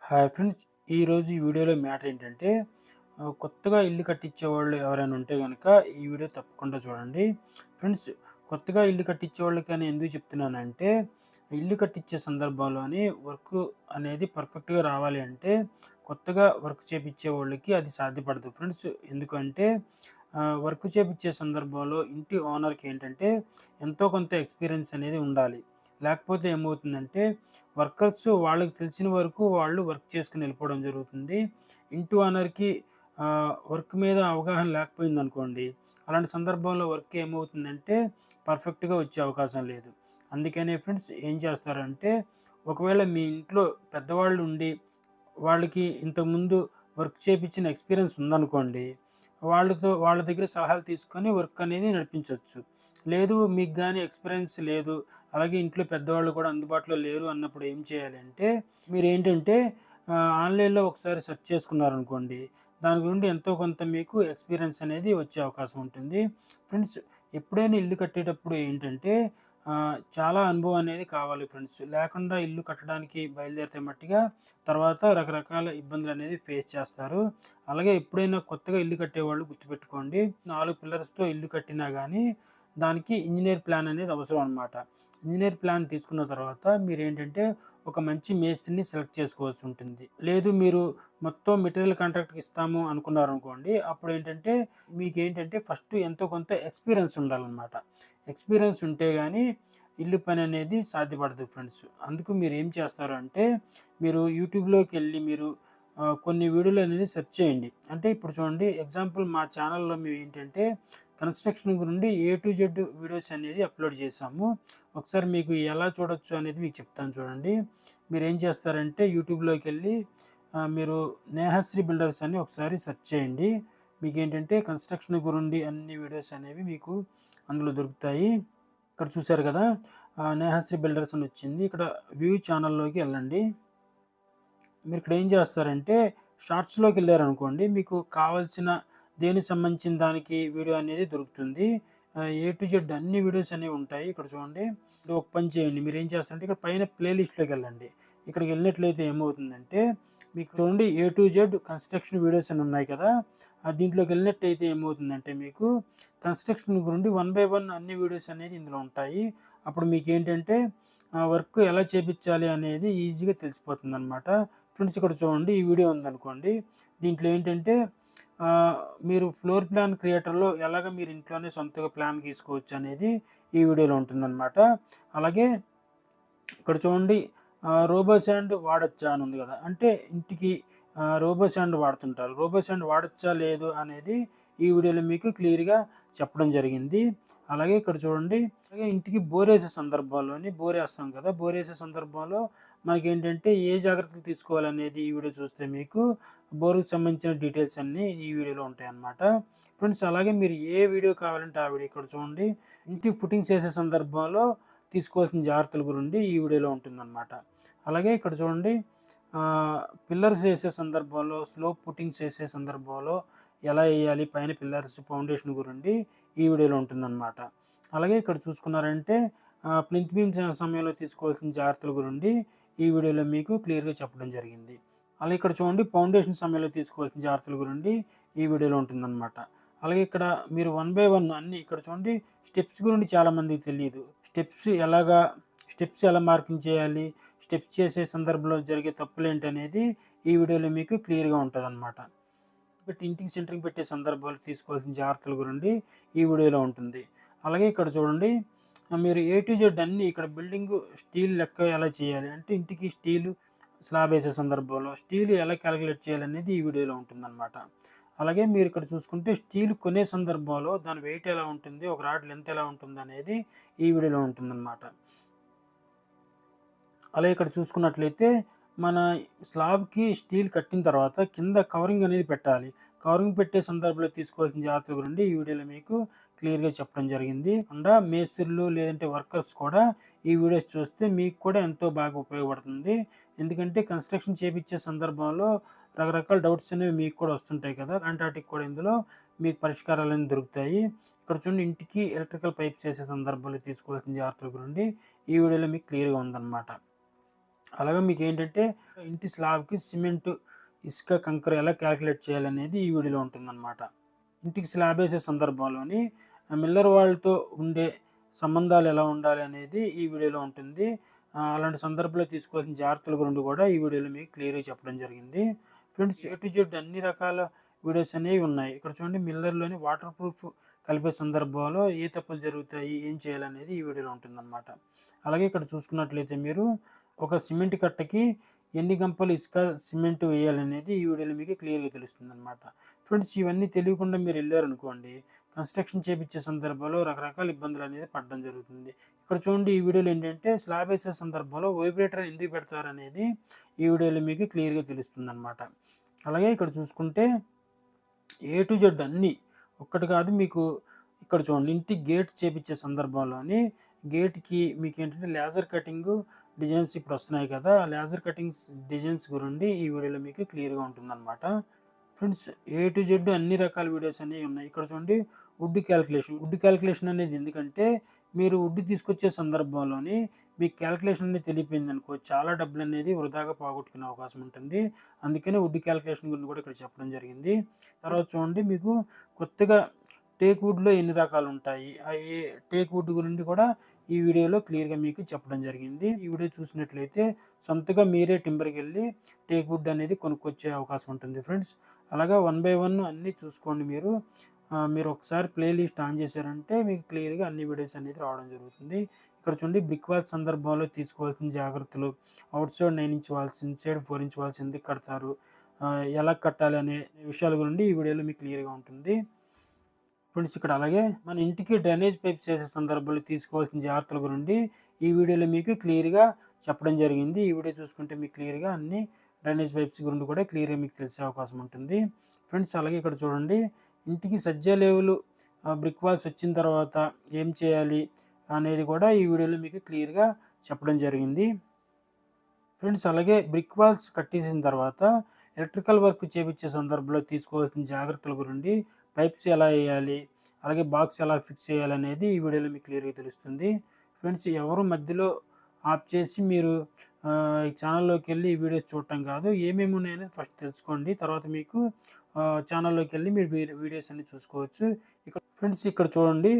Hi friends. ఈరోజు ఈ వీడియోలో మ్యాటర్ ఏంటంటే కొత్తగా ఇల్లు కట్టించేవాళ్ళు ఎవరైనా ఉంటే గనక ఈ వీడియో తప్పకుండా చూడండి. ఫ్రెండ్స్, కొత్తగా ఇల్లు కట్టించేవాళ్ళకని ఎందుకు చెప్తున్నానంటే, ఇల్లు కట్టించే సందర్భంలోని వర్క్ అనేది పర్ఫెక్ట్‌గా రావాలి అంటే కొత్తగా వర్క్ చేపిచ్చే వాళ్ళకి అది సాధ్యపడదు ఫ్రెండ్స్. ఎందుకంటే వర్క్ చేపిచ్చే సందర్భంలో ఇంటి ఓనర్‌కి ఏంటంటే ఎంతో కొంత ఎక్స్‌పీరియన్స్ అనేది ఉండాలి. లేకపోతే ఏమవుతుందంటే వర్కర్స్ వాళ్ళకి తెలిసిన వరకు వాళ్ళు వర్క్ చేసుకొని వెళ్ళిపోవడం జరుగుతుంది. ఇంటి ఓనర్‌కి వర్క్ మీద అవగాహన లేకపోయిందనుకోండి, అలాంటి సందర్భంలో వర్క్ ఏమవుతుందంటే పర్ఫెక్ట్‌గా వచ్చే అవకాశం లేదు. అందుకనే ఫ్రెండ్స్ ఏం చేస్తారంటే, ఒకవేళ మీ ఇంట్లో పెద్దవాళ్ళు ఉండి, వాళ్ళకి ఇంతకుముందు వర్క్ చేపిచ్చిన ఎక్స్‌పీరియన్స్ ఉందనుకోండి, వాళ్ళ దగ్గర సలహాలు తీసుకొని వర్క్ అనేది నడిపించొచ్చు. లేదు మీకు గాని ఎక్స్‌పీరియన్స్ లేదు, అలాగే ఇంట్లో పెద్దవాళ్ళు కూడా అందుబాటులో లేరు అన్నప్పుడు ఏం చేయాలంటే, మీరేంటంటే ఆన్‌లైన్‌లో ఒకసారి సెర్చ్ చేసుకున్నారనుకోండి, దాని గుండి ఎంతో కొంత మీకు ఎక్స్‌పీరియన్స్ అనేది వచ్చే అవకాశం ఉంటుంది. ఫ్రెండ్స్, ఎప్పుడైనా ఇల్లు కట్టేటప్పుడు ఏంటంటే చాలా అనుభవం అనేది కావాలి ఫ్రెండ్స్. లేకుండా ఇల్లు కట్టడానికి బయలుదేరితే మట్టిగా తర్వాత రకరకాల ఇబ్బందులనేది ఫేస్ చేస్తారు. అలాగే ఎప్పుడైనా కొత్తగా ఇల్లు కట్టేవాళ్ళు గుర్తుపెట్టుకోండి, 4 పిల్లర్స్‌తో ఇల్లు కట్టినా గానీ దానికి ఇంజినీర్ ప్లాన్ అనేది అవసరం అనమాట. ఇంజినీర్ ప్లాన్ తీసుకున్న తర్వాత మీరేంటంటే ఒక మంచి మేస్త్రిని సెలెక్ట్ చేసుకోవాల్సి ఉంటుంది. లేదు మీరు మొత్తం మెటీరియల్ కాంట్రాక్ట్‌కి ఇస్తాము అనుకున్నారనుకోండి, అప్పుడేంటంటే మీకేంటంటే ఫస్ట్ ఎంతో కొంత ఎక్స్‌పీరియన్స్ ఉండాలనమాట. ఎక్స్‌పీరియన్స్ ఉంటే గాని ఇల్లు పననేది సాధ్యపడదు ఫ్రెండ్స్. అందుకు మీరేం చేస్తారు అంటే, మీరు యూట్యూబ్‌లోకెళ్ళి మీరు కొన్ని వీడియోలనేది సెర్చ్ చేయండి. అంటే ఇప్పుడు చూడండి, ఎగ్జాంపుల్ మా ఛానల్‌లో మేమేంటంటే కన్‌స్ట్రక్షన్ గురించి ఏ టు జెడ్ వీడియోస్ అనేది అప్‌లోడ్ చేశాము. ఒకసారి మీకు ఎలా చూడొచ్చు అనేది మీకు చెప్తాను చూడండి. మీరేం చేస్తారంటే యూట్యూబ్‌లోకెళ్ళి మీరు 'నేహశ్రీ బిల్డర్స్' అని ఒకసారి సెర్చ్ చేయండి. మీకేంటంటే కన్‌స్ట్రక్షన్ గురించి అన్ని వీడియోస్ అనేవి మీకు అందులో దొరుకుతాయి. ఇక్కడ చూసారు కదా! 'నేహశ్రీ బిల్డర్స్' అని వచ్చింది. ఇక్కడ వ్యూ ఛానల్‌లోకి ఎళ్ళండి. మీరిక్కడ ఏం చేస్తారంటే షార్ట్స్‌లోకెళ్లారనుకోండి, మీకు కావాల్సిన దేనికి సంబంధించిన దానికి వీడియో అనేది దొరుకుతుంది. ఏ టు జెడ్ అన్ని వీడియోస్ అనేవి ఉంటాయి. ఇక్కడ చూడండి. ఒక పని చేయండి. మీరేం చేస్తారంటే ఇక్కడ పైన ప్లే లిస్ట్‌లోకెళ్ళండి. ఇక్కడికెళ్ళినట్లయితే ఏమవుతుందంటే మీకు చూడండి, A to Z construction videos అని ఉన్నాయి కదా! దీంట్లోకెళ్ళినట్టయితే ఏమవుతుందంటే మీకు కన్‌స్ట్రక్షన్ గురించి వన్ బై వన్ అన్ని వీడియోస్ అనేది ఇందులో ఉంటాయి. అప్పుడు మీకేంటంటే వర్క్ ఎలా చేపిచ్చాలి అనేది ఈజీగా తెలిసిపోతుందనమాట. ఫ్రెండ్స్, ఇక్కడ చూడండి, ఈ వీడియో ఉందనుకోండి. దీంట్లో ఏంటంటే మీరు ఫ్లోర్ ప్లాన్ క్రియేటర్‌లో ఎలాగ మీరు ఇంట్లోనే సొంతగా ప్లాన్ గీసుకోవచ్చనేది ఈ వీడియోలో ఉంటుందనమాట. అలాగే ఇక్కడ చూడండి, రోబో శాండ్ వాడొచ్చా అని ఉంది గదా! అంటే ఇంటికి రోబో శాండ్ వాడుతుంటారు. రోబో శాండ్ వాడొచ్చా లేదు అనేది ఈ వీడియోలో మీకు క్లియర్‌గా చెప్పడం జరిగింది. అలాగే ఇక్కడ చూడండి, అలాగే ఇంటికి బోరేసే సందర్భాల్లోని బోరేస్తాం కదా! బోరేసే సందర్భంలో మనకేంటంటే ఏ జాగ్రత్తలు తీసుకోవాలనేది ఈ వీడియో చూస్తే మీకు బోర్‌కి సంబంధించిన డీటెయిల్స్ అన్నీ ఈ వీడియోలో ఉంటాయన్నమాట. ఫ్రెండ్స్, అలాగే మీరు ఏ వీడియో కావాలంటే ఆ వీడియో ఇక్కడ చూడండి. ఇంటి ఫుటింగ్స్ ఏసే సందర్భంలో తీసుకోవాల్సిన జాగ్రత్తల గురించి ఈ వీడియోలో ఉంటుందన్నమాట. అలాగే ఇక్కడ చూడండి, పిల్లర్స్ ఏసే సందర్భంలో, స్లోప్ పుట్టింగ్స్ ఏసే సందర్భంలో ఎలా ఏయాలి, పైన పిల్లర్స్ ఫౌండేషన్ గురించి ఈ వీడియోలో ఉంటుందన్నమాట. అలాగే ఇక్కడ చూసుకున్నారంటే ప్లింత్ బీమ్స్ సమయంలో తీసుకోవాల్సిన జాగ్రత్తల గురించి ఈ వీడియోలో మీకు క్లియర్‌గా చెప్పడం జరిగింది. అలాగే ఇక్కడ చూడండి, ఫౌండేషన్ సమయంలో తీసుకోవాల్సిన జాగ్రత్తల గురించి ఈ వీడియోలో ఉంటుందన్నమాట. అలాగే ఇక్కడ మీరు వన్ బై వన్ అన్నీ ఇక్కడ చూడండి, స్టెప్స్ గురించి చాలామందికి తెలీదు. స్టెప్స్ ఎలా మార్కింగ్ చేయాలి, స్టెప్స్ చేసే సందర్భంలో జరిగే తప్పులేంటనేది ఈ వీడియోలో మీకు క్లియర్‌గా ఉంటదనమాట. బట్ ఇంటికి సెంటరింగ్ పెట్టే సందర్భాలు తీసుకోవాల్సిన జాగ్రత్తల గురించి ఈ వీడియోలో ఉంటుంది. అలాగే ఇక్కడ చూడండి, మీరు ఏ టు జెడ్ అన్నీ ఇక్కడ బిల్డింగు స్టీల్ లెక్క ఎలా చేయాలి, అంటే ఇంటికి స్టీలు స్లాబ్ ఏసే సందర్భంలో స్టీల్ ఎలా కాలిక్యులేట్ చేయాలనేది ఈ వీడియోలో ఉంటుందనమాట. అలాగే మీరు ఇక్కడ చూసుకుంటే స్టీల్ కొనే సందర్భంలో దాని వెయిట్ ఎలా ఉంటుంది, ఒక రాడ్ లెంత్ ఎలా ఉంటుందనేది ఈ వీడియోలో ఉంటుందనమాట. అలాగే ఇక్కడ చూసుకున్నట్లయితే మన స్లాబ్‌కి స్టీల్ కట్టిన తర్వాత కింద కవరింగ్ అనేది పెట్టాలి. కవరింగ్ పెట్టే సందర్భంలో తీసుకోవాల్సిన జాగ్రత్తల గురించి ఈ వీడియోలో మీకు క్లియర్‌గా చెప్పడం జరిగింది. మేస్త్రీలు లేదంటే వర్కర్స్ కూడా ఈ వీడియోస్ చూస్తే మీకు కూడా ఎంతో బాగా ఉపయోగపడుతుంది. ఎందుకంటే కన్‌స్ట్రక్షన్ చేపిచ్చే సందర్భంలో రకరకాల డౌట్స్ అనేవి మీకు కూడా వస్తుంటాయి కదా! అలాంటాటికి కూడా ఇందులో మీకు పరిష్కారాలన్నీ దొరుకుతాయి. ఇక్కడ చూడండి, ఇంటికి ఎలక్ట్రికల్ పైప్స్ ఏసే సందర్భంలో తీసుకోవాల్సిన జాగ్రత్తల గురించి ఈ వీడియోలో మీకు క్లియర్‌గా ఉందన్నమాట. అలాగే మీకేంటంటే ఇంటి స్లాబ్‌కి సిమెంటు, ఇసుక, కంకర ఎలా క్యాలిక్యులేట్ చేయాలనేది ఈ వీడియోలో ఉంటుందన్నమాట. ఇంటికి స్లాబ్ ఏసే సందర్భంలోని మిల్లర్ వాళ్ళతో ఉండే సంబంధాలు ఎలా ఉండాలి అనేది ఈ వీడియోలో ఉంటుంది. అలాంటి సందర్భంలో తీసుకోవాల్సిన జాగ్రత్తల గురించి కూడా ఈ వీడియోలో మీకు క్లియర్‌గా చెప్పడం జరిగింది. ఫ్రెండ్స్ ఏ టు జెడ్ అన్ని రకాల వీడియోస్ అనేవి ఉన్నాయి. ఇక్కడ చూడండి మిల్లర్‌లోని వాటర్ ప్రూఫ్ కలిపే సందర్భంలో ఏ తప్పులు జరుగుతాయి, ఏం చేయాలనేది ఈ వీడియోలో ఉంటుందన్నమాట. అలాగే ఇక్కడ చూసుకున్నట్లయితే మీరు ఒక సిమెంట్ కట్టకి ఎన్ని గంపలు ఇసుక, సిమెంట్ వేయాలనేది ఈ వీడియోలో మీకు క్లియర్‌గా తెలుస్తుందన్నమాట. ఫ్రెండ్స్ ఇవన్నీ తెలియకుండా మీరు ఎళ్లారనుకోండి, కన్‌స్ట్రక్షన్ చేపిచ్చే సందర్భంలో రకరకాల ఇబ్బందులనేది పడడం జరుగుతుంది. ఇక్కడ చూడండి ఈ వీడియోలో ఏంటంటే స్లాబ్ ఏసే సందర్భంలో వైబ్రేటర్ ఎందుకు పెడతారనేది ఈ వీడియోలో మీకు క్లియర్‌గా తెలుస్తుందన్నమాట. అలాగే ఇక్కడ చూసుకుంటే ఏ టు జెడ్ అన్నీ ఒక్కటి కాదు మీకు ఇక్కడ చూడండి ఇంటికి గేట్ చేపిచ్చే సందర్భంలోని గేట్‌కి మీకేంటంటే లేజర్ కటింగు డిజైన్స్ ఇప్పుడు వస్తున్నాయి కదా! ఆ లేజర్ కటింగ్స్ డిజైన్స్ గురించి ఈ వీడియోలో మీకు క్లియర్‌గా ఉంటుందన్నమాట. ఫ్రెండ్స్ ఏ టు జెడ్ అన్ని రకాల వీడియోస్ అనేవి ఉన్నాయి. ఇక్కడ చూడండి వుడ్ క్యాలిక్యులేషన్. వుడ్ క్యాలిక్యులేషన్ అనేది ఎందుకంటే మీరు వుడ్ తీసుకొచ్చే సందర్భంలోని మీకు క్యాలిక్యులేషన్ అనేది తెలియపోయిందనుకో చాలా డబ్బులనేది వృధాగా పోగొట్టుకునే అవకాశం ఉంటుంది. అందుకనే వుడ్ క్యాలిక్యులేషన్ గురించి కూడా ఇక్కడ చెప్పడం జరిగింది. తర్వాత చూడండి మీకు కొత్తగా టేక్ వుడ్‌లో ఎన్ని రకాలుంటాయి? ఏ టేక్ వుడ్ గురించి కూడా ఈ వీడియోలో క్లియర్‌గా మీకు చెప్పడం జరిగింది. ఈ వీడియో చూసినట్లయితే సొంతగా మీరే టింబర్‌కెళ్ళి టేక్ వుడ్ అనేది కొనుక్కొచ్చే అవకాశం ఉంటుంది ఫ్రెండ్స్. అలాగా వన్ బై వన్ అన్నీ చూసుకోండి మీరు. మీరు ఒకసారి ప్లే లిస్ట్ ఆన్ చేశారంటే మీకు క్లియర్‌గా అన్ని వీడియోస్ అనేది రావడం జరుగుతుంది. ఇక్కడ చూడండి బ్రిక్ వాల్స్ సందర్భంలో తీసుకోవాల్సిన జాగ్రత్తలు, outside 9 inch walls, inside 4 inch walls ఎందుకు కడతారు? ఎలా కట్టాలి అనే విషయాల గురించి ఈ వీడియోలో మీకు క్లియర్‌గా ఉంటుంది. ఫ్రెండ్స్ ఇక్కడ అలాగే మన ఇంటికి డ్రైనేజ్ పైప్స్ వేసే సందర్భంలో తీసుకోవాల్సిన జాగ్రత్తల గురించి ఈ వీడియోలో మీకు క్లియర్‌గా చెప్పడం జరిగింది. ఈ వీడియో చూసుకుంటే మీకు క్లియర్‌గా అన్ని డ్రైనేజ్ పైప్స్ గురించి కూడా క్లియర్‌గా మీకు తెలిసే అవకాశం ఉంటుంది. ఫ్రెండ్స్ అలాగే ఇక్కడ చూడండి ఇంటికి సజ్జా లేవులు బ్రిక్ వాల్స్ వచ్చిన తర్వాత ఏం చేయాలి అనేది కూడా ఈ వీడియోలో మీకు క్లియర్‌గా చెప్పడం జరిగింది. ఫ్రెండ్స్ అలాగే బ్రిక్ వాల్స్ కట్టేసిన తర్వాత ఎలక్ట్రికల్ వర్క్ చేపిచ్చే సందర్భంలో తీసుకోవాల్సిన జాగ్రత్తల గురించి పైప్స్ ఎలా ఎయ్యాలి, అలాగే బాక్స్ ఎలా ఫిక్స్ చేయాలనేది ఈ వీడియోలో మీకు క్లియర్‌గా తెలుస్తుంది. ఫ్రెండ్స్ ఎవరు మధ్యలో ఆప్ చేసి మీరు ఈ ఛానల్లోకెళ్ళి ఈ వీడియోస్ చూడటం కాదు. ఏమేమి ఉన్నాయనేది ఫస్ట్ తెలుసుకోండి. తర్వాత మీకు ఛానల్లోకెళ్ళి మీరు వీడియోస్ అన్నీ చూసుకోవచ్చు. ఇక్కడ ఫ్రెండ్స్ ఇక్కడ చూడండి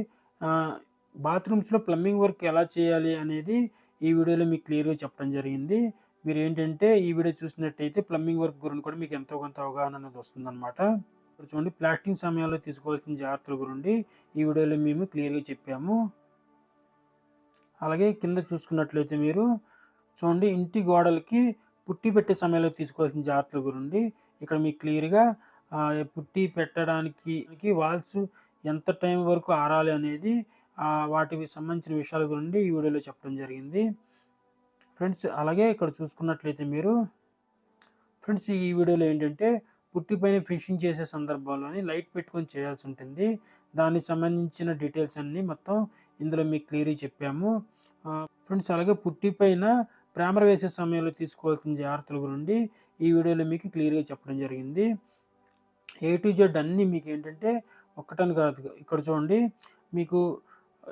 బాత్రూమ్స్‌లో ప్లంబింగ్ వర్క్ ఎలా చేయాలి అనేది ఈ వీడియోలో మీకు క్లియర్‌గా చెప్పడం జరిగింది. మీరేంటంటే ఈ వీడియో చూసినట్టయితే ప్లంబింగ్ వర్క్ గురించి కూడా మీకు ఎంతో కొంత అవగాహన అనేది వస్తుందన్నమాట. ఇప్పుడు చూడండి ప్లాస్టింగ్ సమయంలో తీసుకోవాల్సిన జాగ్రత్తల గురించి ఈ వీడియోలో మేము క్లియర్‌గా చెప్పాము. అలాగే కింద చూసుకున్నట్లయితే మీరు చూడండి ఇంటి గోడలకి పుట్టి పెట్టే సమయంలో తీసుకోవాల్సిన జాగ్రత్తల గురించి ఇక్కడ మీకు క్లియర్‌గా పుట్టి పెట్టడానికి వాల్స్ ఎంత టైం వరకు ఆరాలి అనేది వాటికి సంబంధించిన విషయాల గురించి ఈ వీడియోలో చెప్పడం జరిగింది. ఫ్రెండ్స్ అలాగే ఇక్కడ చూసుకున్నట్లయితే మీరు ఫ్రెండ్స్ ఈ వీడియోలో ఏంటంటే పుట్టి పైన ఫినిషింగ్ చేసే సందర్భంలోని లైట్ పెట్టుకొని చేయాల్సి ఉంటుంది. దానికి సంబంధించిన డీటెయిల్స్ అన్నీ మొత్తం ఇందులో మీకు క్లియర్‌గా చెప్పాము. ఫ్రెండ్స్ అలాగే పుట్టి పైన ప్రైమర్ వేసే సమయంలో తీసుకోవాల్సిన జాగ్రత్తల గురించి ఈ వీడియోలో మీకు క్లియర్‌గా చెప్పడం జరిగింది. ఏ టు జెడ్ అన్నీ మీకేంటంటే ఒక్కటని కాదు. ఇక్కడ చూడండి మీకు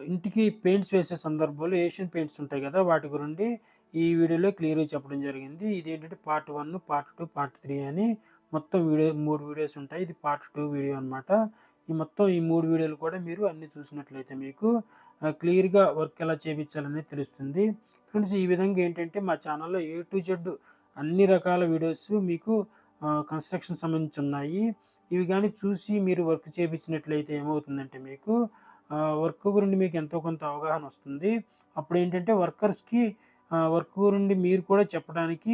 ఇంటికి పెయింట్స్ వేసే సందర్భంలో ఏషియన్ పెయింట్స్ ఉంటాయి కదా! వాటి గురించి ఈ వీడియోలో క్లియర్‌గా చెప్పడం జరిగింది. ఇదేంటంటే పార్ట్ 1, పార్ట్ 2, పార్ట్ 3 అని మొత్తం 3 వీడియోస్ ఉంటాయి. ఇది పార్ట్ 2 వీడియో అనమాట. ఈ 3 వీడియోలు కూడా మీరు అన్నీ చూసినట్లయితే మీకు క్లియర్‌గా వర్క్ ఎలా చేపించాలనేది తెలుస్తుంది. ఫ్రెండ్స్ ఈ విధంగా ఏంటంటే మా ఛానల్‌లో ఏ టు జెడ్ అన్ని రకాల వీడియోస్ మీకు కన్‌స్ట్రక్షన్ సంబంధించి ఉన్నాయి. ఇవి గాని చూసి మీరు వర్క్ చేపించినట్లయితే ఏమవుతుందంటే మీకు వర్క్ గురించి మీకు ఎంతో కొంత అవగాహన వస్తుంది. అప్పుడేంటంటే వర్కర్స్‌కి వర్క్ గురించి మీరు కూడా చెప్పడానికి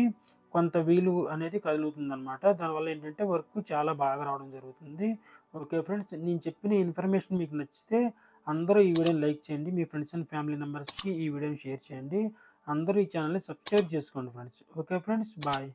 కొంత వీలు అనేది కలుగుతుందనమాట. దానివల్ల ఏంటంటే వర్క్ చాలా బాగా రావడం జరుగుతుంది. ఓకే ఫ్రెండ్స్ నేను చెప్పిన ఇన్ఫర్మేషన్ మీకు నచ్చితే అందరూ ఈ వీడియోని లైక్ చేయండి. మీ ఫ్రెండ్స్ అండ్ ఫ్యామిలీ మెంబర్స్‌కి ఈ వీడియోని షేర్ చేయండి. అందరూ ఈ ఛానల్‌ని సబ్స్క్రైబ్ చేసుకోండి ఫ్రెండ్స్. Okay friends bye.